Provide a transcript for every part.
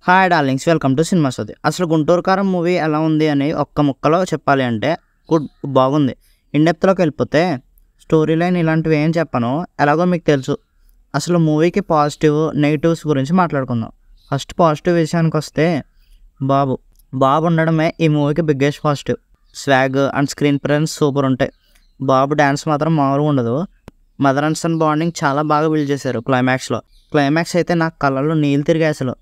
Hi darlings, welcome to cinema సోది. అసలు గుంటూరు కారం మూవీ ఎలా ఉంది అని ఒక్క ముక్కలో చెప్పాలి అంటే బాగుంది. ఇన్డెప్త్లోకి వెళ్ళిపోతే స్టోరీ లైన్ ఇలాంటివి ఏం చెప్పను, ఎలాగో మీకు తెలుసు. అసలు మూవీకి పాజిటివ్ నెగిటివ్స్ గురించి మాట్లాడుకుందాం. ఫస్ట్ పాజిటివ్ విషయానికి వస్తే బాబు ఉండడమే ఈ మూవీకి biggest positive. Swag and screen presence super ఉంటాయి. బాబు డ్యాన్స్ మాత్రం మామూలుగా ఉండదు. మదర్ అండ్ సన్ బాండింగ్ చాలా బాగా బిల్డ్ చేశారు. క్లైమాక్స్ అయితే నాకు కళ్ళల్లో నీళ్ళు తిరిగాయి. అసలు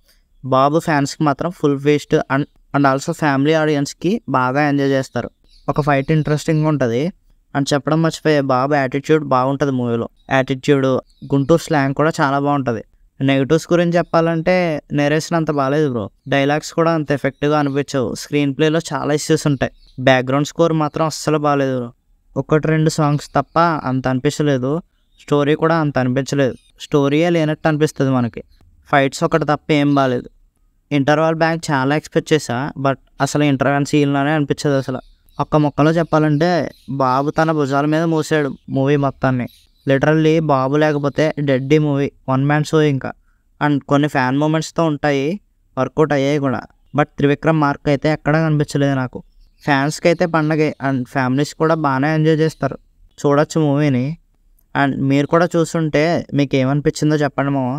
బాబు ఫ్యాన్స్కి మాత్రం full feast and also family ఆడియన్స్కి బాగా ఎంజాయ్ చేస్తారు. ఒక ఫైట్ ఇంట్రెస్టింగ్గా ఉంటుంది. అని చెప్పడం మర్చిపోయే, బాబు యాటిట్యూడ్ బాగుంటుంది మూవీలో. యాటిట్యూడ్, గుంటూరు స్లాంగ్ కూడా చాలా బాగుంటుంది. నెగిటివ్స్ గురించి చెప్పాలంటే నేరేషన్ అంత బాగాలేదు బ్రో. డైలాగ్స్ కూడా అంత ఎఫెక్టివ్గా అనిపించవు. స్క్రీన్ ప్లేలో చాలా ఇష్యూస్ ఉంటాయి. బ్యాక్గ్రౌండ్ స్కోర్ మాత్రం అస్సలు బాగాలేదు బ్రో. 1-2 సాంగ్స్ తప్ప అంత అనిపించలేదు. స్టోరీ కూడా అంత అనిపించలేదు. స్టోరీయే లేనట్టు అనిపిస్తుంది మనకి. ఫైట్స్ ఒకటి తప్ప ఏం బాగాలేదు. ఇంటర్వల్ బ్యాంక్ చాలా ఎక్స్పెక్ట్ చేశా, బట్ అసలు ఇంటర్వెల్ సీన్లోనే అనిపించదు. అసలు ఒక్క మొక్కలో చెప్పాలంటే బాబు తన భుజాల మీద మూసాడు మూవీ మొత్తాన్ని. లిటరల్లీ బాబు లేకపోతే dead movie, one man show ఇంకా. అండ్ కొన్ని ఫ్యాన్ మూమెంట్స్తో ఉంటాయి, వర్కౌట్ అయ్యాయి కూడా. బట్ త్రివిక్రమ్ మార్క్ అయితే ఎక్కడా కనిపించలేదు నాకు. ఫ్యాన్స్కి అయితే పండగే, అండ్ ఫ్యామిలీస్ కూడా బాగానే ఎంజాయ్ చేస్తారు. చూడొచ్చు మూవీని. అండ్ మీరు కూడా చూస్తుంటే మీకు ఏమనిపించిందో చెప్పండి మామ.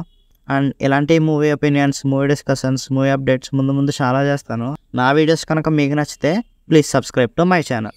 అండ్ ఇలాంటి movie opinions, movie discussions, movie updates ముందు చాలా చేస్తాను. నా వీడియోస్ కనుక మీకు నచ్చితే please subscribe to my channel.